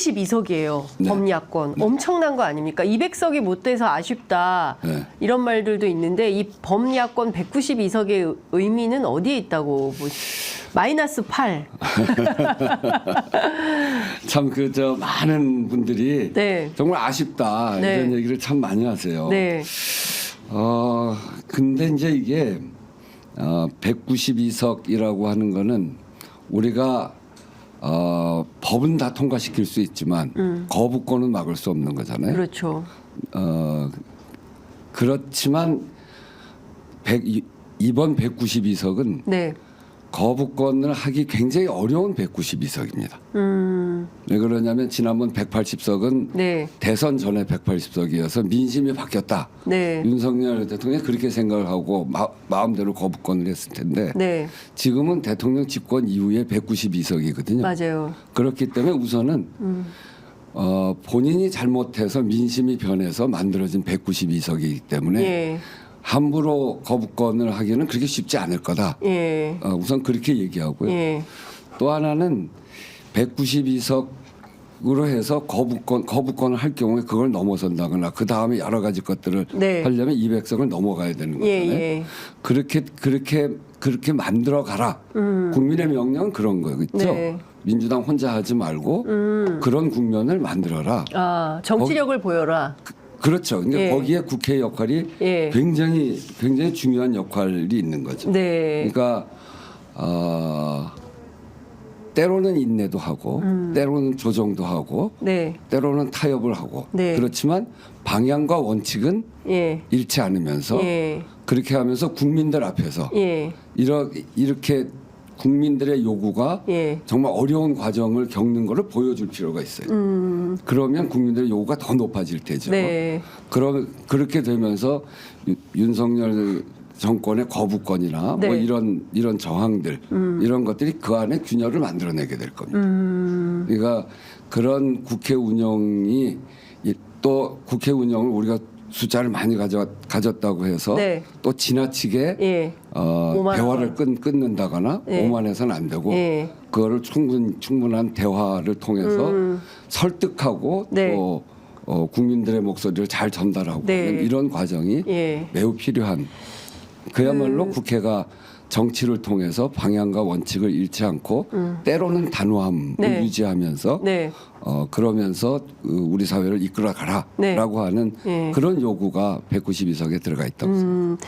192석이에요. 네. 범야권. 엄청난 거 아닙니까? 200석이 못 돼서 아쉽다. 네. 이런 말들도 있는데 이 범야권 192석의 의미는 어디에 있다고 마이너스 8. 참 그 저 많은 분들이 네. 정말 아쉽다 네. 이런 얘기를 참 많이 하세요. 네. 근데 이제 이게 192석이라고 하는 거는 우리가 법은 다 통과시킬 수 있지만 거부권은 막을 수 없는 거잖아요. 그렇죠. 그렇지만 이번 192석은 네. 거부권을 하기 굉장히 어려운 192석입니다. 왜 그러냐면 지난번 180석은 네. 대선 전에 180석이어서 민심이 바뀌었다. 네. 윤석열 대통령이 그렇게 생각을 하고 마음대로 거부권을 했을 텐데 네. 지금은 대통령 집권 이후에 192석이거든요. 맞아요. 그렇기 때문에 우선은 본인이 잘못해서 민심이 변해서 만들어진 192석이기 때문에 예. 함부로 거부권을 하기는 그렇게 쉽지 않을 거다. 예. 우선 그렇게 얘기하고요. 예. 또 하나는 192석으로 해서 거부권을 할 경우에 그걸 넘어선다거나 그 다음에 여러 가지 것들을 네. 하려면 200석을 넘어가야 되는 예, 거잖아요. 예. 그렇게 만들어 가라. 국민의 명령은 그런 거겠죠. 네. 민주당 혼자 하지 말고 그런 국면을 만들어라. 아, 정치력을 보여라. 그렇죠. 근데 예. 거기에 국회 역할이 예. 굉장히 중요한 역할이 있는 거죠. 네. 그러니까 때로는 인내도 하고 때로는 조정도 하고 네. 때로는 타협을 하고 네. 그렇지만 방향과 원칙은 예. 잃지 않으면서 예. 그렇게 하면서 국민들 앞에서 예. 이렇게 국민들의 요구가 예. 정말 어려운 과정을 겪는 것을 보여줄 필요가 있어요. 그러면 국민들의 요구가 더 높아질 테죠. 네. 그렇게 되면서 윤석열 정권의 거부권이나 네. 뭐 이런 저항들 이런 것들이 그 안에 균열을 만들어내게 될 겁니다. 그러니까 그런 국회 운영이 또 국회 운영을 우리가 숫자를 많이 가졌다고 해서 네. 또 지나치게 예. 대화를 끊는다거나 예. 오만해서는 안 되고 예. 그거를 충분한 대화를 통해서 설득하고 네. 또 국민들의 목소리를 잘 전달하고 네. 이런 과정이 예. 매우 필요한 그야말로 국회가 정치를 통해서 방향과 원칙을 잃지 않고 때로는 단호함을 네. 유지하면서 네. 그러면서 우리 사회를 이끌어가라라고 네. 하는 예. 그런 요구가 192석에 들어가 있다고 생각합니다.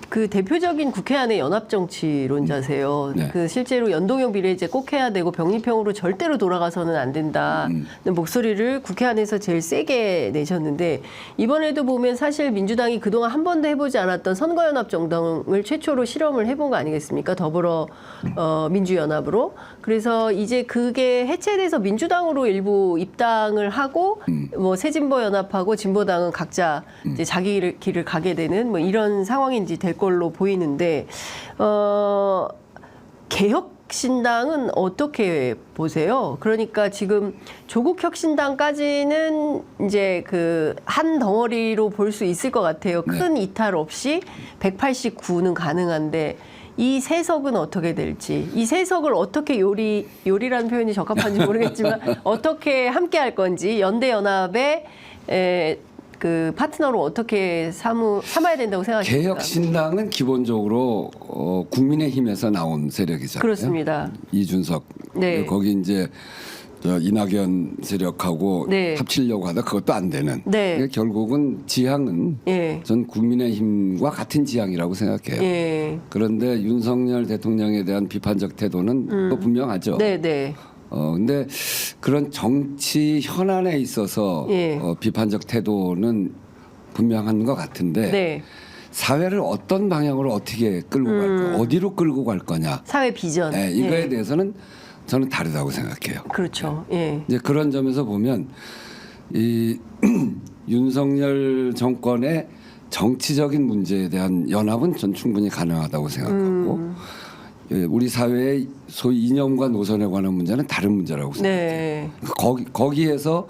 그 대표적인 국회 안의 연합 정치론자세요. 네. 그 실제로 연동형 비례제 꼭 해야 되고 병립형으로 절대로 돌아가서는 안 된다는 목소리를 국회 안에서 제일 세게 내셨는데 이번에도 보면 사실 민주당이 그동안 한 번도 해보지 않았던 선거연합 정당을 최초로 실험을 해본 거 아니겠습니까? 더불어 민주연합으로. 그래서 이제 그게 해체돼서 민주당으로 일부 입당을 하고 뭐 새진보연합하고 진보당은 각자 이제 자기 길을 가게 되는 뭐 이런 상황인지 될 걸로 보이는데 개혁신당은 어떻게 보세요? 그러니까 지금 조국혁신당까지는 이제 그 한 덩어리로 볼 수 있을 것 같아요. 큰 네. 이탈 없이 189는 가능한데 이 세석은 어떻게 될지, 이 세석을 어떻게 요리라는 표현이 적합한지 모르겠지만 어떻게 함께 할 건지 연대연합의 그 파트너로 어떻게 삼아야 된다고 생각하십니까? 개혁신당은 기본적으로 국민의힘에서 나온 세력이잖아요. 그렇습니다. 이준석 네. 거기 이제 이낙연 세력하고 네. 합치려고 하다 그것도 안 되는. 네. 그러니까 결국은 지향은 예. 전 국민의힘과 같은 지향이라고 생각해요. 예. 그런데 윤석열 대통령에 대한 비판적 태도는 또 분명하죠. 네, 네. 근데 그런 정치 현안에 있어서 예. 비판적 태도는 분명한 것 같은데 네. 사회를 어떤 방향으로 어떻게 끌고 갈 거냐, 어디로 끌고 갈 거냐, 사회 비전. 네, 이거에 예. 대해서는 저는 다르다고 생각해요. 그렇죠. 예. 이제 그런 점에서 보면 이 윤석열 정권의 정치적인 문제에 대한 연합은 전 충분히 가능하다고 생각하고 우리 사회의 소위 이념과 노선에 관한 문제는 다른 문제라고 생각해요. 네. 거기에서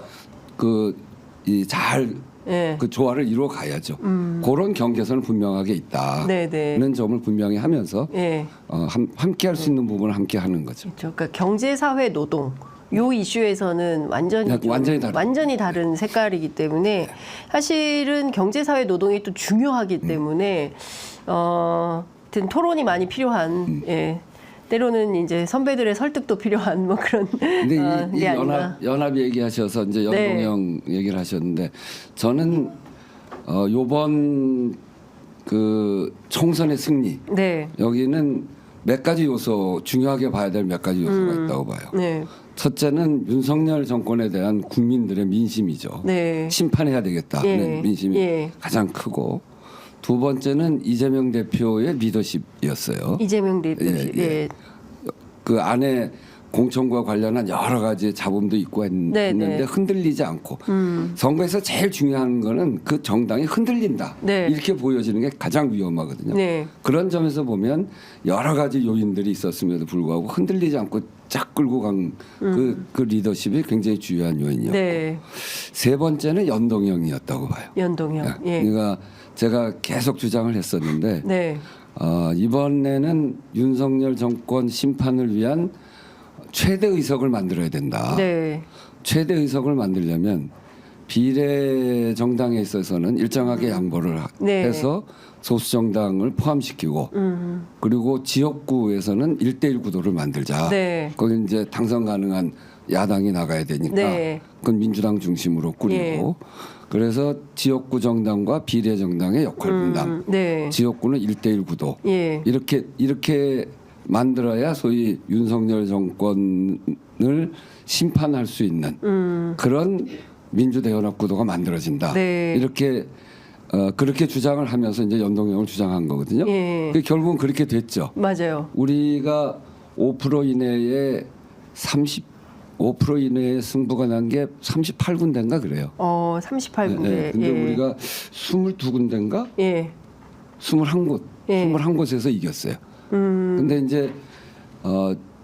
잘 예. 그 조화를 이루어 가야죠. 그런 경계선은 분명하게 있다는 네, 네. 점을 분명히 하면서 예. 함께 할 수 있는 부분을 함께 하는 거죠. 그렇죠. 그러니까 경제, 사회, 노동 요 이슈에서는 완전히 다른 색깔이기 때문에 사실은 경제사회 노동이 또 중요하기 때문에 하여튼 토론이 많이 필요한 예. 때로는 이제 선배들의 설득도 필요한 뭐 그런 근데 이 게 아닌가. 연합 얘기하셔서 이제 연동형 얘기를 하셨는데 저는 요번 그 총선의 승리 네. 여기는 몇 가지 요소 중요하게 봐야 될 몇 가지 요소가 있다고 봐요. 네. 첫째는 윤석열 정권에 대한 국민들의 민심이죠. 네. 심판해야 되겠다는 예. 민심이 예. 가장 크고 두 번째는 이재명 대표의 리더십이었어요. 이재명 리더십. 예, 예. 그 안에 공천과 관련한 여러 가지 잡음도 있고 했는데 네. 흔들리지 않고 선거에서 제일 중요한 거는 그 정당이 흔들린다. 네. 이렇게 보여지는 게 가장 위험하거든요. 네. 그런 점에서 보면 여러 가지 요인들이 있었음에도 불구하고 흔들리지 않고 쫙 끌고 간 그 리더십이 굉장히 중요한 요인이었고 네. 세 번째는 연동형이었다고 봐요. 연동형. 예. 그러니까 제가 계속 주장을 했었는데 네. 이번에는 윤석열 정권 심판을 위한 최대 의석을 만들어야 된다. 네. 최대 의석을 만들려면 비례 정당에 있어서는 일정하게 양보를 네. 해서 소수 정당을 포함시키고 그리고 지역구에서는 1대1 구도를 만들자. 네. 거기 이제 당선 가능한 야당이 나가야 되니까 네. 그건 민주당 중심으로 꾸리고 그래서 지역구 정당과 비례 정당의 역할 분담. 네. 지역구는 1대1 구도. 예. 이렇게 만들어야 소위 윤석열 정권을 심판할 수 있는 그런 민주대연합 구도가 만들어진다. 네. 이렇게 그렇게 주장을 하면서 이제 연동형을 주장한 거거든요. 예. 결국은 그렇게 됐죠. 맞아요. 우리가 5% 이내에 5% 이내에 승부가 난 게 38군데인가 그래요. 38군데. 네, 근데 예. 우리가 22군데인가 예. 21곳, 예. 21곳에서 이겼어요. 근데 이제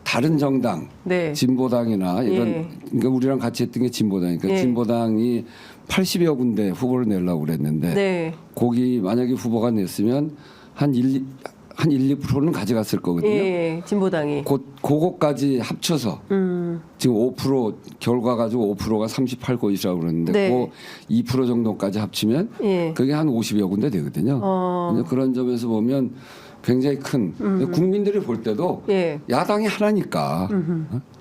다른 정당, 네. 진보당이나 이런 예. 그러니까 우리랑 같이 했던 게 진보당이니까 예. 진보당이 80여 군데 후보를 내려고 그랬는데 네. 거기 만약에 후보가 냈으면 한 1, 2%는 가져갔을 거거든요. 예. 진보당이. 그거까지 합쳐서 지금 5% 결과 가지고 5%가 38곳이라고 그러는데 네. 그 2% 정도까지 합치면 예. 그게 한 50여 군데 되거든요. 근데 그런 점에서 보면 굉장히 큰 국민들이 볼 때도 예. 야당이 하나니까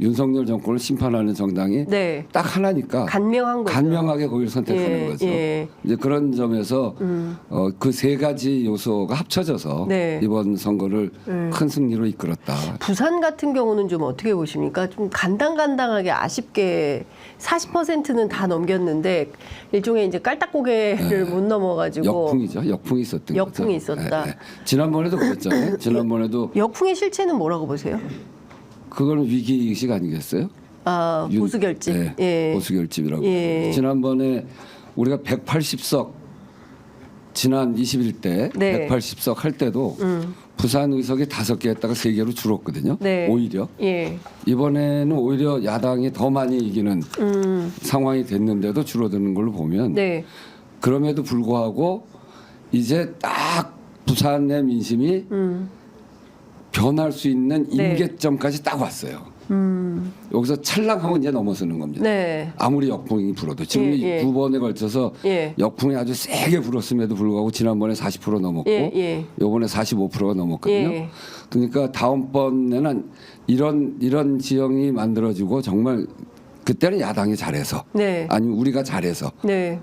윤석열 정권을 심판하는 정당이 네. 딱 하나니까 간명한 거죠. 간명하게 거기를 선택하는 예, 거죠. 예. 이제 그런 점에서 그 세 가지 요소가 합쳐져서 네. 이번 선거를 큰 승리로 이끌었다. 부산 같은 경우는 좀 어떻게 보십니까? 좀 간당간당하게 아쉽게 40%는 다 넘겼는데 일종의 이제 깔딱고개를 못 넘어가지고 역풍이죠. 역풍이 있었던 역풍이 거죠. 있었다. 지난번에도 그랬잖아요. 지난번에도 역풍의 실체는 뭐라고 보세요? 그거는 위기의식 아니겠어요? 보수 결집. 네, 예. 보수 결집이라고. 예. 지난번에 우리가 180석 지난 21대 네. 180석 할 때도 부산 의석이 5개 했다가 3개로 줄었거든요. 네. 오히려 예. 이번에는 오히려 야당이 더 많이 이기는 상황이 됐는데도 줄어드는 걸로 보면 네. 그럼에도 불구하고 이제 딱 부산의 민심이 변할 수 있는 네. 임계점까지 딱 왔어요. 여기서 찰랑하고 이제 넘어서는 겁니다. 네. 아무리 역풍이 불어도 지금 예, 예. 두 번에 걸쳐서 예. 역풍이 아주 세게 불었음에도 불구하고 지난번에 40% 넘었고 예. 요번에 45%가 넘었거든요. 예. 그러니까 다음번에는 이런 지형이 만들어지고 정말 그때는 야당이 잘해서 네. 아니면 우리가 잘해서 네.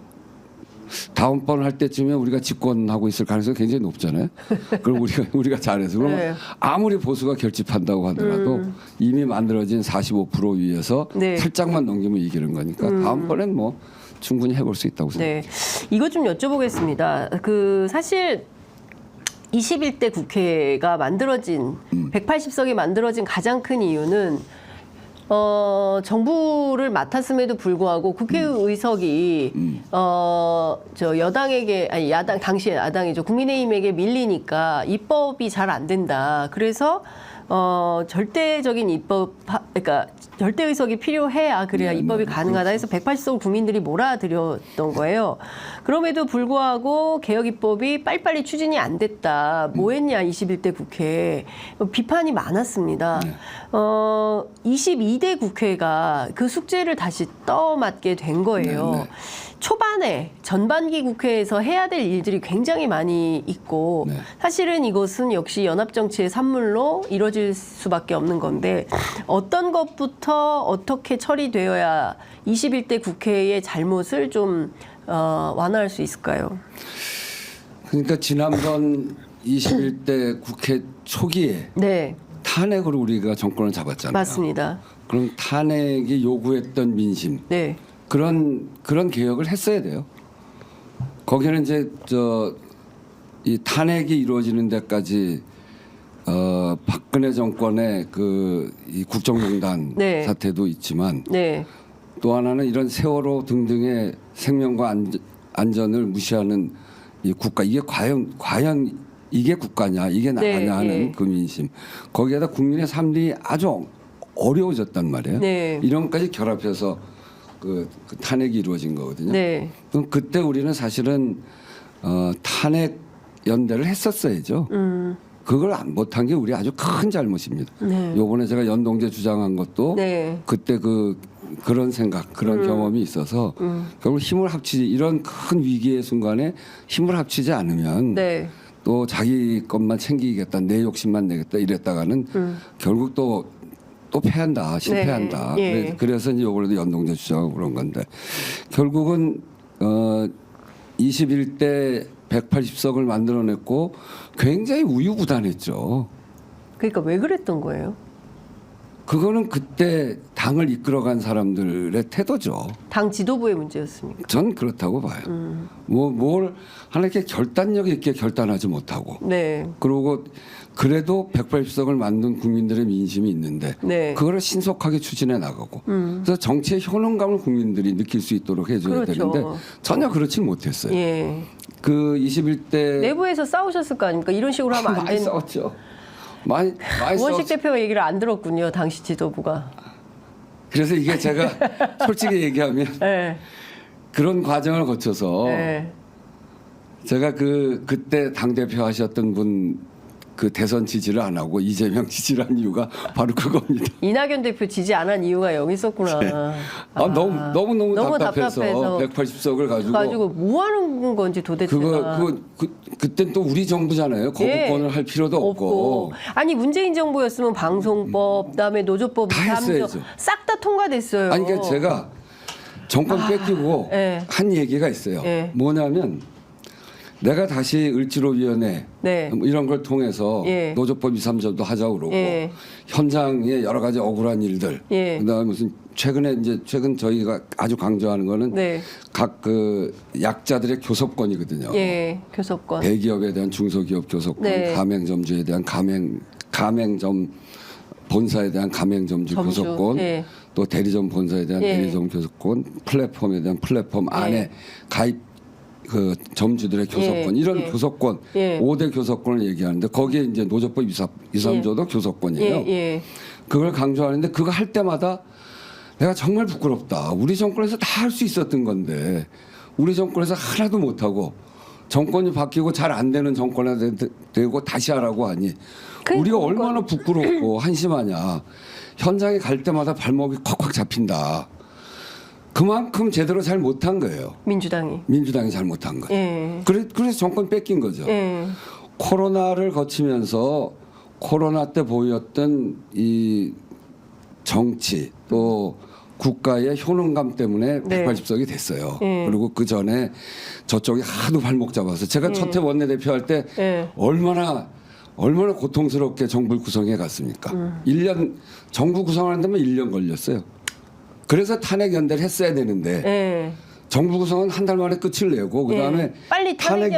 다음번 할 때쯤에 우리가 집권하고 있을 가능성이 굉장히 높잖아요. 그럼 우리가 잘해서 그러면 네. 아무리 보수가 결집한다고 하더라도 이미 만들어진 45% 위에서 네. 살짝만 넘기면 이기는 거니까 다음번엔 뭐 충분히 해볼 수 있다고 생각합니다. 네. 이것 좀 여쭤보겠습니다. 사실 21대 국회가 만들어진 180석이 만들어진 가장 큰 이유는 정부를 맡았음에도 불구하고 국회의석이 저 여당에게 아니 야당 당시에 야당이죠 국민의힘에게 밀리니까 입법이 잘 안 된다. 그래서 절대적인 입법 그러니까 절대 의석이 필요해야 그래야 네, 입법이 네, 가능하다 해서 180석을 국민들이 몰아들였던 거예요. 그럼에도 불구하고 개혁 입법이 빨리빨리 추진이 안 됐다. 뭐 했냐 21대 국회. 비판이 많았습니다. 22대 국회가 그 숙제를 다시 떠맡게 된 거예요. 네, 네. 초반에 전반기 국회에서 해야 될 일들이 굉장히 많이 있고 네. 사실은 이것은 역시 연합정치의 산물로 이루어질 수밖에 없는 건데 어떤 것부터 어떻게 처리되어야 21대 국회의 잘못을 좀 완화할 수 있을까요? 그러니까 지난번 21대 국회 초기에 네, 탄핵으로 우리가 정권을 잡았잖아요. 맞습니다. 그럼 탄핵이 요구했던 민심 네, 그런 개혁을 했어야 돼요. 거기는 이제 이 탄핵이 이루어지는 데까지 박근혜 정권의 이 국정농단 네. 사태도 있지만 네, 또 하나는 이런 세월호 등등의 생명과 안전을 무시하는 이 국가 이게 과연 이게 국가냐 이게 나가냐 네, 하는 네. 그 민심 거기에다 국민의 삶이 아주 어려워졌단 말이에요. 네. 이런 것까지 결합해서 그 탄핵이 이루어진 거거든요. 네. 그럼 그때 우리는 사실은 탄핵 연대를 했었어야죠. 그걸 못한 게 우리 아주 큰 잘못입니다. 네. 요번에 제가 연동제 주장한 것도 네. 그때 그런 생각, 그런 경험이 있어서 결국 힘을 합치지 이런 큰 위기의 순간에 힘을 합치지 않으면 네. 또 자기 것만 챙기겠다, 내 욕심만 내겠다 이랬다가는 결국 또 패한다, 실패한다. 네. 예. 그래서 이제 요번에도 연동제 주장하고 그런 건데 결국은 21대 180석을 만들어냈고 굉장히 우유부단했죠. 그러니까 왜 그랬던 거예요? 그거는 그때 당을 이끌어간 사람들의 태도죠. 당 지도부의 문제였습니까? 전 그렇다고 봐요. 뭘 하나 이렇게 결단력 있게 결단하지 못하고 네. 그러고 그래도 180석을 만든 국민들의 민심이 있는데 네. 그거를 신속하게 추진해 나가고 그래서 정치의 효능감을 국민들이 느낄 수 있도록 해줘야 그렇죠. 되는데 전혀 그렇지 못했어요. 예. 그 21대 내부에서 싸우셨을 거 아닙니까? 이런 식으로 하면 안 많이 되는. 싸웠죠. 많이 우원식 싸웠죠. 대표가 얘기를 안 들었군요. 당시 지도부가. 그래서 이게 제가 솔직히 얘기하면 네. 그런 과정을 거쳐서 네. 제가 그때 당 대표 하셨던 분 그 대선 지지를 안 하고 이재명 지지를 한 이유가 바로 그겁니다. 이낙연 대표 지지 안 한 이유가 여기 있었구나. 너무 답답해서 답답해서 180석을 가지고 뭐 하는 건지 도대체. 그땐 또 우리 정부잖아요. 거부권을 할 필요도 없고. 아니 문재인 정부였으면 방송법, 그다음에 노조법, 다 했어야죠. 싹 다 통과됐어요. 아니 그러니까 제가 정권 뺏기고 네. 한 얘기가 있어요. 네. 뭐냐면 내가 다시 을지로위원회 네. 이런 걸 통해서 예. 노조법 2, 3조도 하자고 그러고 예. 현장에 여러 가지 억울한 일들 예. 그다음에 무슨 최근 저희가 아주 강조하는 거는 네. 각 약자들의 교섭권이거든요. 예, 교섭권. 대기업에 대한 중소기업 교섭권, 네. 가맹점주에 대한 가맹점 본사에 대한 가맹점주 점주. 교섭권, 예. 또 대리점 본사에 대한 예. 대리점 교섭권, 플랫폼에 대한 플랫폼 안에 가입 그 점주들의 교섭권 예. 이런 예. 교섭권 예. 5대 교섭권을 얘기하는데 거기에 이제 노조법 2, 3조도 교섭권이에요. 예. 그걸 강조하는데 그거 할 때마다 내가 정말 부끄럽다. 우리 정권에서 다 할 수 있었던 건데 우리 정권에서 하나도 못하고 정권이 바뀌고 잘 안 되는 정권에 되고 다시 하라고 하니 우리가 얼마나 부끄럽고 한심하냐. 현장에 갈 때마다 발목이 콱콱 잡힌다. 그만큼 제대로 잘 못한 거예요. 민주당이 잘 못한 거예요. 예. 그래서 정권 뺏긴 거죠. 예. 코로나를 거치면서 코로나 때 보였던 이 정치 또 국가의 효능감 때문에 네. 180석이 됐어요. 예. 그리고 그 전에 저쪽이 하도 발목 잡아서 제가 첫 해 원내대표 할 때 예. 얼마나 고통스럽게 정부를 구성해 갔습니까? 1년 정부 구성하는 데만 1년 걸렸어요. 그래서 탄핵 연대를 했어야 되는데 예. 정부 구성은 한 달 만에 끝을 내고 그다음에 예. 빨리 탄핵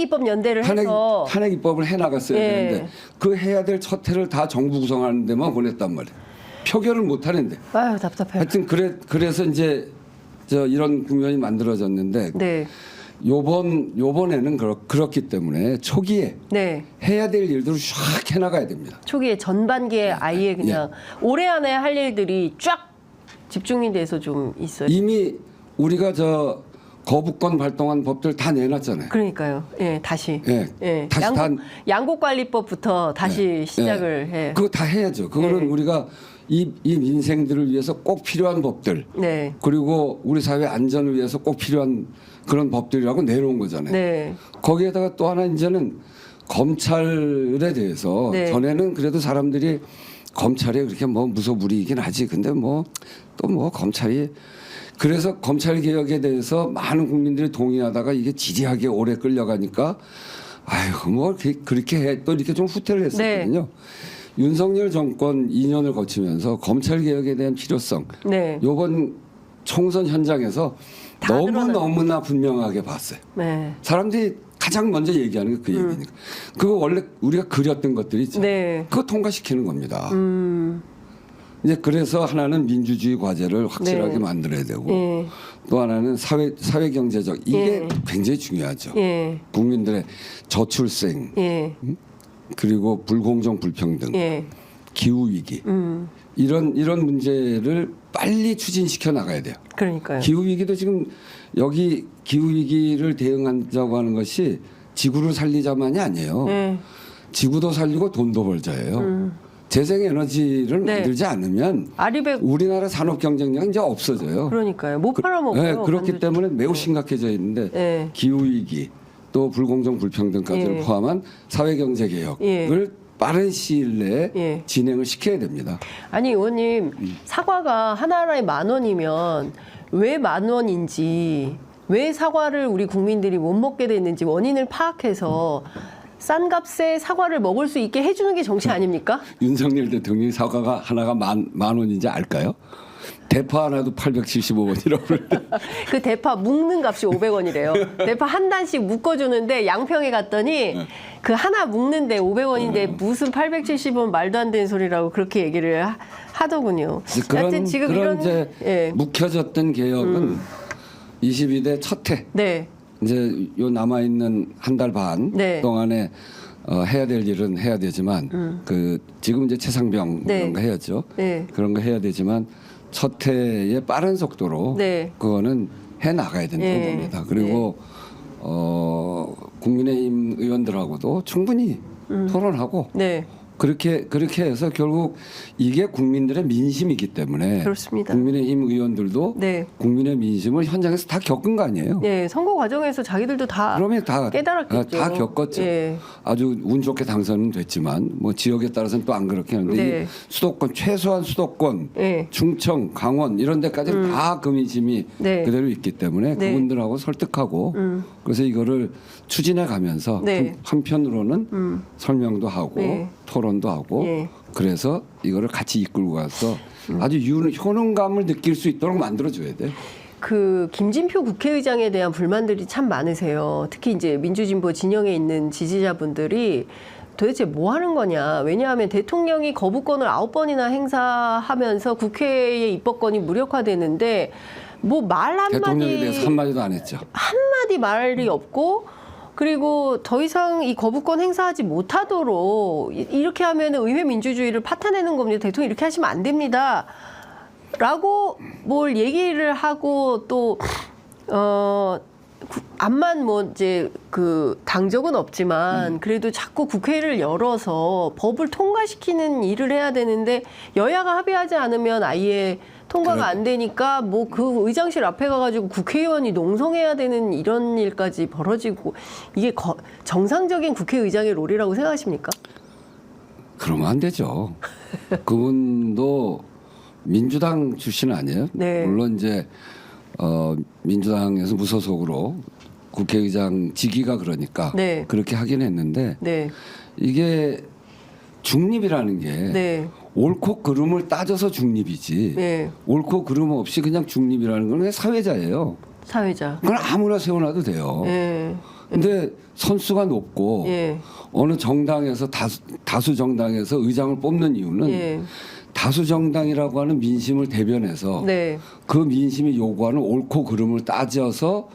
입법 연대를 해서 탄핵 입법을 해 나갔어야 예. 되는데 그 해야 될 첫 해를 다 정부 구성하는 데만 보냈단 말이에요. 표결을 못 하는데. 아유 답답해요. 하여튼 그래서 이제 이런 국면이 만들어졌는데 네. 요번에는 그렇기 때문에 초기에 네. 해야 될 일들을 쫙 해나가야 됩니다. 초기에 전반기에 아예 그냥 올해 안에 할 일들이 쫙 집중이 돼서 좀 있어요. 이미 우리가 저 거부권 발동한 법들 다 내놨잖아요. 그러니까요. 예, 다시. 예, 예. 다시 양곡관리법부터 다시 시작을 해. 그거 다 해야죠. 그거는 네. 우리가 이 민생들을 위해서 꼭 필요한 법들, 네. 그리고 우리 사회 안전을 위해서 꼭 필요한 그런 법들이라고 내놓은 거잖아요. 네. 거기에다가 또 하나 이제는 검찰에 대해서 네. 전에는 그래도 사람들이 검찰이 그렇게 뭐 무소불위이긴 하지. 근데 뭐 또 뭐 검찰이 그래서 검찰 개혁에 대해서 많은 국민들이 동의하다가 이게 지리하게 오래 끌려가니까 아이고 뭐 그렇게 해 또 이렇게 좀 후퇴를 했었거든요. 윤석열 정권 2년을 거치면서 검찰 개혁에 대한 필요성 네. 요번 총선 현장에서 다 너무나 분명하게 봤어요. 네. 사람들이 가장 먼저 얘기하는 게 그 얘기니까. 그거 원래 우리가 그렸던 것들이 있잖아요. 네. 그거 통과시키는 겁니다. 이제 그래서 하나는 민주주의 과제를 확실하게 네. 만들어야 되고 예. 또 하나는 사회 경제적 이게 예. 굉장히 중요하죠. 예. 국민들의 저출생 예. 그리고 불공정 불평등, 예. 기후 위기 이런 문제를 빨리 추진시켜 나가야 돼요. 그러니까요. 기후 위기도 지금 여기 기후 위기를 대응하자고 하는 것이 지구를 살리자만이 아니에요. 예. 지구도 살리고 돈도 벌자예요. 재생 에너지를 네. 만들지 않으면 아리백 우리나라 산업 경쟁력은 이제 없어져요. 그러니까요. 못 팔아먹어요. 네, 그렇기 만들- 때문에 매우 심각해져 있는데 네. 기후 위기 또 불공정 불평등까지를 예. 포함한 사회 경제 개혁을 예. 빠른 시일 내에 예. 진행을 시켜야 됩니다. 아니 의원님 사과가 하나에 10,000원이면 왜 10,000원인지 왜 사과를 우리 국민들이 못 먹게 됐는지 원인을 파악해서 싼 값에 사과를 먹을 수 있게 해주는 게 정치 아닙니까? 윤석열 대통령이 사과가 하나가 만 원인지 알까요? 대파 하나도 875원이라고 그러는데 그 대파 묶는 값이 500원이래요. 대파 한 단씩 묶어주는데 양평에 갔더니 그 하나 묶는데 500원인데 무슨 870원 말도 안 되는 소리라고 그렇게 얘기를 하더군요. 하여튼 지금 그런 이런 이제 예. 묵혀졌던 개혁은 22대 첫 해 네. 이제 요 남아 있는 한 달 반 네. 동안에 해야 될 일은 해야 되지만 그 지금 이제 최상병 네. 그런 거 해야죠. 네. 그런 거 해야 되지만 첫 해에 빠른 속도로 네. 그거는 해 나가야 된다고 네. 봅니다. 그리고 국민의힘 의원들하고도 충분히 토론하고 네. 그렇게 해서 결국 이게 국민들의 민심이기 때문에 그렇습니다. 국민의힘 의원들도 네. 국민의 민심을 현장에서 다 겪은 거 아니에요. 네. 선거 과정에서 자기들도 다 그러면 다 깨달았겠죠. 다 겪었죠. 예. 아주 운 좋게 당선은 됐지만 뭐 지역에 따라서는 또 안 그렇게 하는데 네. 이 수도권 최소한 수도권, 예. 충청, 강원 이런 데까지는 다 그 민심이 네. 그대로 있기 때문에 네. 그분들하고 설득하고 그래서 이거를 추진해 가면서 네. 한편으로는 설명도 하고 네. 토론도 하고 예. 그래서 이거를 같이 이끌고 가서 아주 효능감을 느낄 수 있도록 만들어줘야 돼. 그 김진표 국회의장에 대한 불만들이 참 많으세요. 특히 이제 민주진보 진영에 있는 지지자분들이 도대체 뭐 하는 거냐. 왜냐하면 대통령이 거부권을 9번이나 행사하면서 국회의 입법권이 무력화되는데 뭐 말 대통령에 대해서 한마디 한마디도 안 했죠. 한마디 말이 없고 그리고 더 이상 이 거부권 행사하지 못하도록 이렇게 하면 의회 민주주의를 파탄내는 겁니다. 대통령 이렇게 하시면 안 됩니다. 라고 뭘 얘기를 하고 또 암만 뭐 이제 그 당적은 없지만 그래도 자꾸 국회를 열어서 법을 통과시키는 일을 해야 되는데 여야가 합의하지 않으면 아예 통과가 안 되니까 뭐 그 의장실 앞에 가가지고 국회의원이 농성해야 되는 이런 일까지 벌어지고 이게 정상적인 국회의장의 롤이라고 생각하십니까? 그러면 안 되죠. 그분도 민주당 출신 아니에요? 네. 물론 이제 민주당에서 무소속으로 국회의장 직위가 그러니까 네. 그렇게 하긴 했는데 네. 이게 중립이라는 게 네. 옳고 그름을 따져서 중립이지 네. 옳고 그름 없이 그냥 중립이라는 건 그냥 사회자예요. 사회자. 그건 아무나 세워놔도 돼요. 네. 근데 선수가 높고 예. 어느 정당에서 다수 정당에서 의장을 뽑는 이유는 예. 다수 정당이라고 하는 민심을 대변해서 네. 그 민심이 요구하는 옳고 그름을 따져서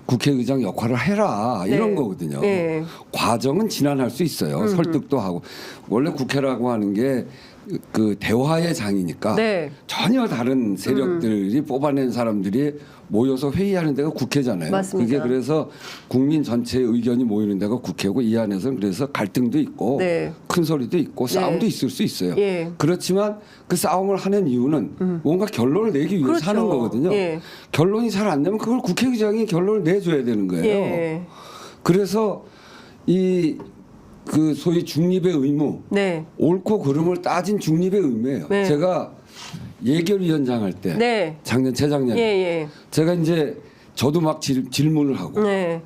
국회의장 역할을 해라 이런 네. 거거든요. 네. 과정은 진안할 수 있어요. 설득도 하고 원래 국회라고 하는 게 그 대화의 장이니까 네. 전혀 다른 세력들이 뽑아낸 사람들이 모여서 회의하는 데가 국회잖아요. 맞습니다. 그게 그래서 국민 전체의 의견이 모이는 데가 국회고 이 안에서는 그래서 갈등도 있고 네. 큰 소리도 있고 싸움도 있을 수 있어요. 예. 그렇지만 그 싸움을 하는 이유는 뭔가 결론을 내기 위해서 그렇죠. 하는 거거든요. 예. 결론이 잘 안 나면 그걸 국회의장이 결론을 내줘야 되는 거예요. 예. 그래서 이 그 소위 중립의 의무, 네. 옳고 그름을 따진 중립의 의무예요. 네. 제가 예결위원장 할 때 네. 작년 재작년에 예. 제가 이제 저도 막 질문을 하고 네.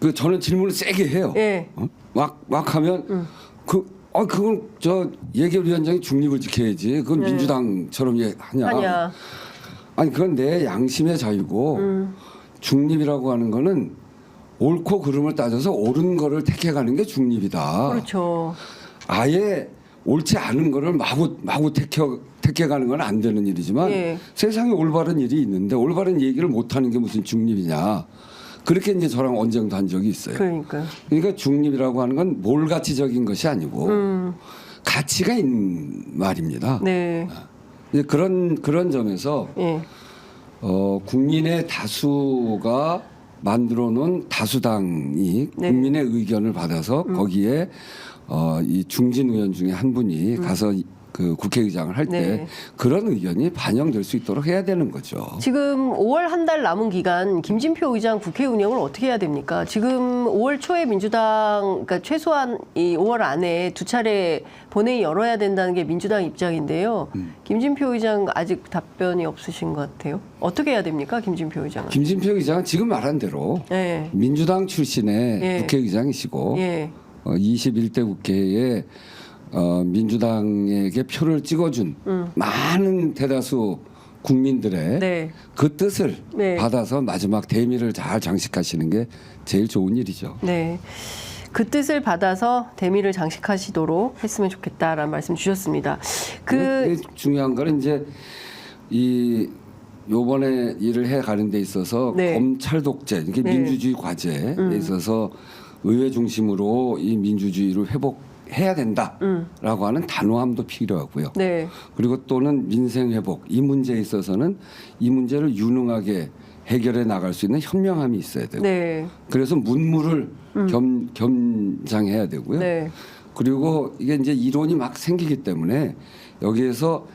그 저는 질문을 세게 해요. 예. 막 하면 그건 저 예결위원장이 중립을 지켜야지. 그건 네. 민주당처럼 하냐. 아니 그건 내 양심의 자유고 중립이라고 하는 거는 옳고 그름을 따져서 옳은 거를 택해가는 게 중립이다. 그렇죠. 아예 옳지 않은 거를 마구 택해가는 건 안 되는 일이지만 예. 세상에 올바른 일이 있는데 올바른 얘기를 못하는 게 무슨 중립이냐. 그렇게 이제 저랑 언쟁도 한 적이 있어요. 그러니까 중립이라고 하는 건 몰가치적인 것이 아니고 가치가 있는 말입니다. 네. 이제 그런 점에서 예. 국민의 다수가 만들어 놓은 다수당이 네. 국민의 의견을 받아서 거기에 이 중진 의원 중에 한 분이 가서 그 국회의장을 할 때 네. 그런 의견이 반영될 수 있도록 해야 되는 거죠. 지금 5월 한 달 남은 기간 김진표 의장 국회 운영을 어떻게 해야 됩니까? 지금 5월 초에 민주당 그러니까 최소한 이 5월 안에 두 차례 본회의 열어야 된다는 게 민주당 입장인데요. 김진표 의장 아직 답변이 없으신 것 같아요. 어떻게 해야 됩니까, 김진표 의장은? 김진표 의장은 지금 말한 대로 네. 민주당 출신의 예. 국회의장이시고 예. 21대 국회에 민주당에게 표를 찍어준 많은 대다수 국민들의 네. 그 뜻을 네. 받아서 마지막 대미를 잘 장식하시는 게 제일 좋은 일이죠. 네. 그 뜻을 받아서 대미를 장식하시도록 했으면 좋겠다라는 말씀 주셨습니다. 근데 중요한 거는 이제 이 요번에 일을 해 가는 데 있어서 네. 검찰 독재, 이게 네. 민주주의 과제에 있어서 의회 중심으로 이 민주주의를 회복해야 된다라고 하는 단호함도 필요하고요. 네. 그리고 또는 민생 회복 이 문제에 있어서는 이 문제를 유능하게 해결해 나갈 수 있는 현명함이 있어야 되고 네. 그래서 문무를 겸장해야 되고요. 네. 그리고 이게 이제 이론이 막 생기기 때문에 여기에서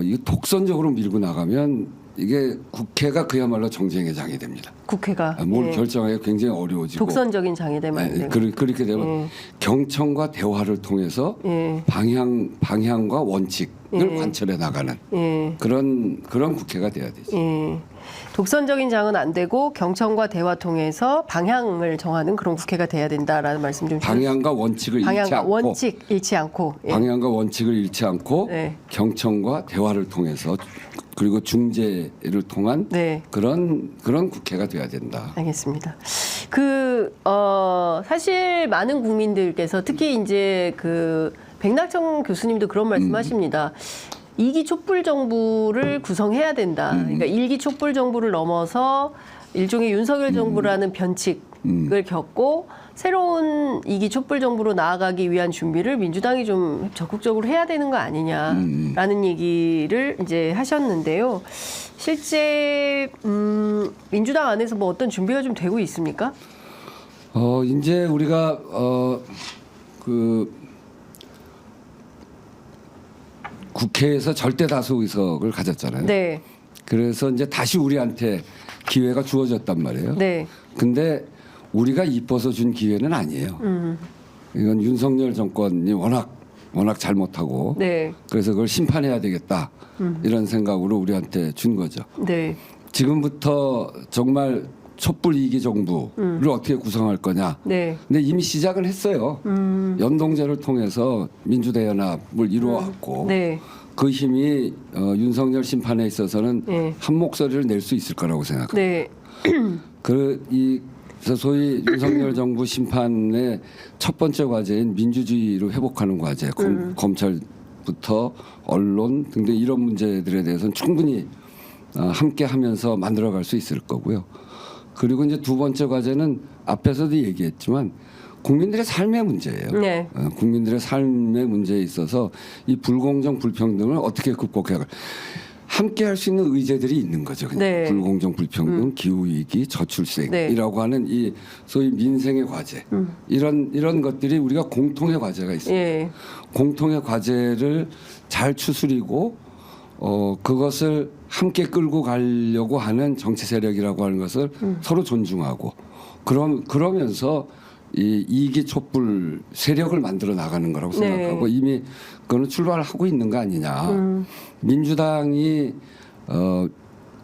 이 독선적으로 밀고 나가면 이게 국회가 그야말로 정쟁의 장이 됩니다. 국회가 뭘 예. 결정하기 굉장히 어려워지고 독선적인 장이 되면 안 되고. 그렇게 되면 예. 경청과 대화를 통해서 예. 방향과 원칙을 관철해 나가는 예. 그런 국회가 돼야 되죠. 예. 독선적인 장은 안 되고 경청과 대화 통해서 방향을 정하는 그런 국회가 돼야 된다라는 말씀 좀 주셨습니다. 방향과 원칙을 잃지 방향과 않고 원칙 잃지 않고. 예. 방향과 원칙을 잃지 않고 네. 경청과 대화를 통해서 그리고 중재를 통한 네. 그런 국회가 돼야 된다. 알겠습니다. 사실 많은 국민들께서 특히 이제 그 백낙정 교수님도 그런 말씀하십니다. 2기 촛불 정부를 구성해야 된다. 그러니까 1기 촛불 정부를 넘어서 일종의 윤석열 정부라는 변칙을 겪고 새로운 2기 촛불 정부로 나아가기 위한 준비를 민주당이 좀 적극적으로 해야 되는 거 아니냐라는 얘기를 이제 하셨는데요. 실제 민주당 안에서 뭐 어떤 준비가 좀 되고 있습니까? 이제 우리가 국회에서 절대 다수 의석을 가졌잖아요. 네. 그래서 이제 다시 우리한테 기회가 주어졌단 말이에요. 네. 근데 우리가 이뻐서 준 기회는 아니에요. 이건 윤석열 정권이 워낙 잘못하고 네. 그래서 그걸 심판해야 되겠다 이런 생각으로 우리한테 준 거죠. 네. 지금부터 정말 촛불 2기 정부를 어떻게 구성할 거냐. 네. 근데 이미 시작을 했어요. 연동제를 통해서 민주대연합을 이루어왔고 네. 그 힘이 윤석열 심판에 있어서는 네. 한 목소리를 낼 수 있을 거라고 생각합니다. 네. 그래서 소위 윤석열 정부 심판의 첫 번째 과제인 민주주의를 회복하는 과제, 검찰부터 언론 등등 이런 문제들에 대해서는 충분히 함께 하면서 만들어갈 수 있을 거고요. 그리고 이제 두 번째 과제는 앞에서도 얘기했지만 국민들의 삶의 문제예요. 네. 국민들의 삶의 문제에 있어서 이 불공정 불평등을 어떻게 극복해야 함께 할 수 있는 의제들이 있는 거죠. 그냥 네. 불공정 불평등, 기후 위기, 저출생이라고 하는 이 소위 민생의 과제 이런 것들이 우리가 공통의 과제가 있습니다. 예. 공통의 과제를 잘 추스리고 그것을 함께 끌고 가려고 하는 정치 세력이라고 하는 것을 서로 존중하고 그러면서 이 이기 촛불 세력을 만들어 나가는 거라고 생각하고 이미 그거는 출발을 하고 있는 거 아니냐. 민주당이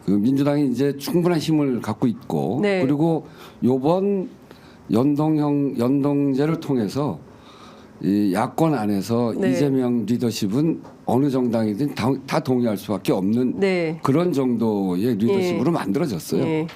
민주당이 이제 충분한 힘을 갖고 있고 네. 그리고 요번 연동제를 통해서 이 야권 안에서 네. 이재명 리더십은 어느 정당이든 다 동의할 수밖에 없는 네. 그런 정도의 리더십으로 만들어졌어요. 예.